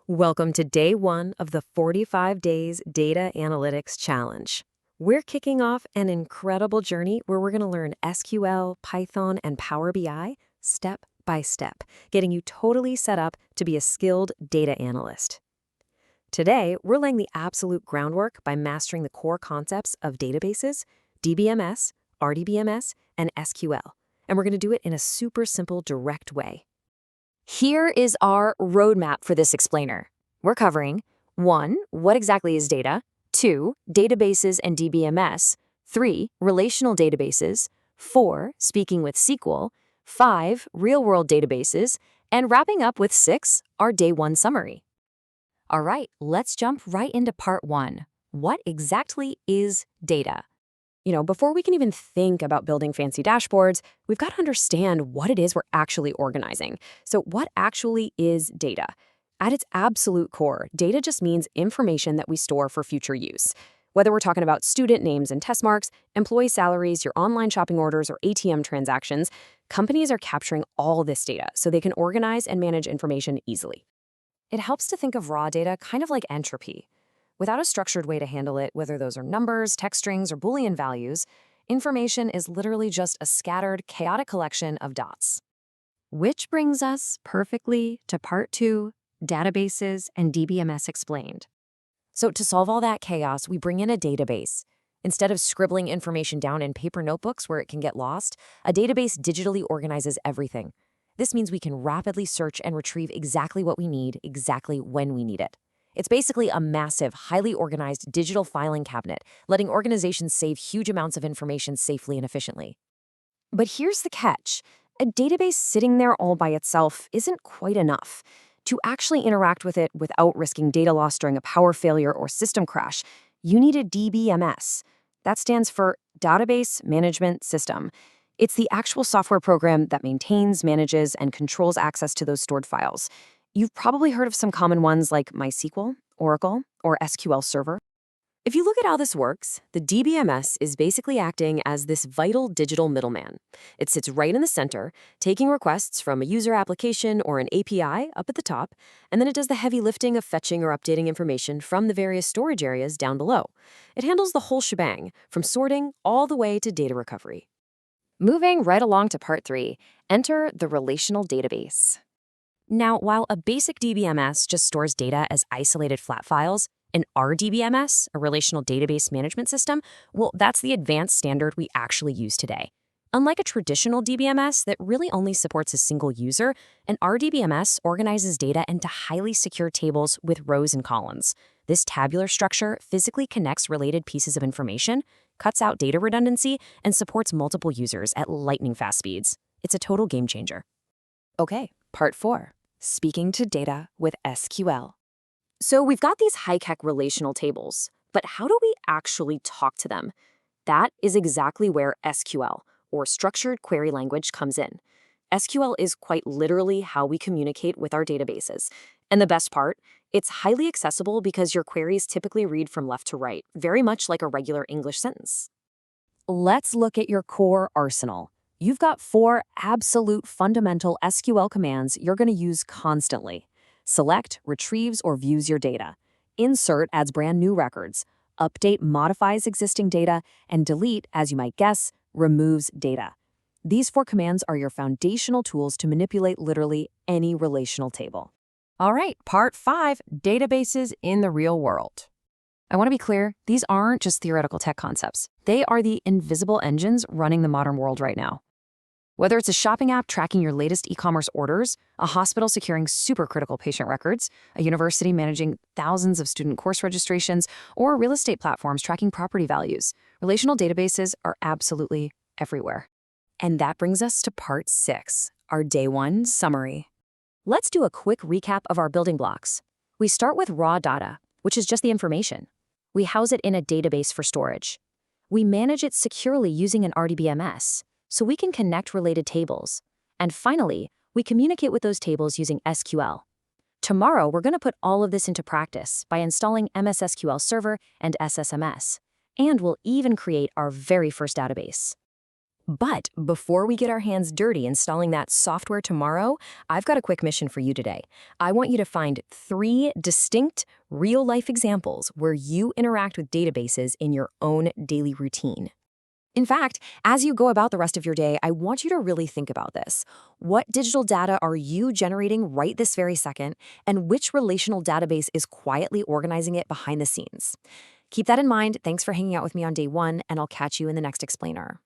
Welcome to day one of the 45 Days Data Analytics Challenge. We're kicking off an incredible journey where we're going to learn SQL, Python, and Power BI step by step, getting you totally set up to be a skilled data analyst. Today, we're laying the absolute groundwork by mastering the core concepts of databases, DBMS, RDBMS, and SQL. And we're going to do it in a super simple, direct way. Here is our roadmap for this explainer. We're covering 1. What exactly is data? 2. Databases and DBMS. 3. Relational databases. 4. Speaking with SQL. 5. Real-world databases. And wrapping up with 6. Our Day 1 summary. All right, let's jump right into part 1. What exactly is data? Before we can even think about building fancy dashboards, we've got to understand what it is we're actually organizing. So what actually is data? At its absolute core, data just means information that we store for future use. Whether we're talking about student names and test marks, employee salaries, your online shopping orders, or ATM transactions, companies are capturing all this data so they can organize and manage information easily. It helps to think of raw data kind of like entropy. Without a structured way to handle it, whether those are numbers, text strings, or Boolean values, information is literally just a scattered, chaotic collection of dots. Which brings us perfectly to part 2, databases and DBMS explained. So to solve all that chaos, we bring in a database. Instead of scribbling information down in paper notebooks where it can get lost, a database digitally organizes everything. This means we can rapidly search and retrieve exactly what we need, exactly when we need it. It's basically a massive, highly organized digital filing cabinet, letting organizations save huge amounts of information safely and efficiently. But here's the catch. A database sitting there all by itself isn't quite enough. To actually interact with it without risking data loss during a power failure or system crash, you need a DBMS. That stands for Database Management System. It's the actual software program that maintains, manages, and controls access to those stored files. You've probably heard of some common ones like MySQL, Oracle, or SQL Server. If you look at how this works, the DBMS is basically acting as this vital digital middleman. It sits right in the center, taking requests from a user application or an API up at the top, and then it does the heavy lifting of fetching or updating information from the various storage areas down below. It handles the whole shebang, from sorting all the way to data recovery. Moving right along to part 3, enter the relational database. Now, while a basic DBMS just stores data as isolated flat files, an RDBMS, a relational database management system, well, that's the advanced standard we actually use today. Unlike a traditional DBMS that really only supports a single user, an RDBMS organizes data into highly secure tables with rows and columns. This tabular structure physically connects related pieces of information, cuts out data redundancy, and supports multiple users at lightning-fast speeds. It's a total game changer. Okay, part 4. Speaking to data with SQL. So we've got these high-tech relational tables, but how do we actually talk to them? That is exactly where SQL, or Structured Query Language, comes in. SQL is quite literally how we communicate with our databases. And the best part, it's highly accessible because your queries typically read from left to right, very much like a regular English sentence. Let's look at your core arsenal. You've got 4 absolute fundamental SQL commands you're going to use constantly. Select, retrieves, or views your data. Insert adds brand new records. Update modifies existing data. And delete, as you might guess, removes data. These 4 commands are your foundational tools to manipulate literally any relational table. All right, part 5, databases in the real world. I want to be clear, these aren't just theoretical tech concepts. They are the invisible engines running the modern world right now. Whether it's a shopping app tracking your latest e-commerce orders, a hospital securing supercritical patient records, a university managing thousands of student course registrations, or real estate platforms tracking property values, relational databases are absolutely everywhere. And that brings us to part 6, our Day 1 summary. Let's do a quick recap of our building blocks. We start with raw data, which is just the information. We house it in a database for storage. We manage it securely using an RDBMS, so we can connect related tables. And finally, we communicate with those tables using SQL. Tomorrow, we're going to put all of this into practice by installing MS SQL Server and SSMS. And we'll even create our very first database. But before we get our hands dirty installing that software tomorrow, I've got a quick mission for you today. I want you to find 3 distinct, real-life examples where you interact with databases in your own daily routine. In fact, as you go about the rest of your day, I want you to really think about this. What digital data are you generating right this very second, and which relational database is quietly organizing it behind the scenes? Keep that in mind. Thanks for hanging out with me on day 1, and I'll catch you in the next explainer.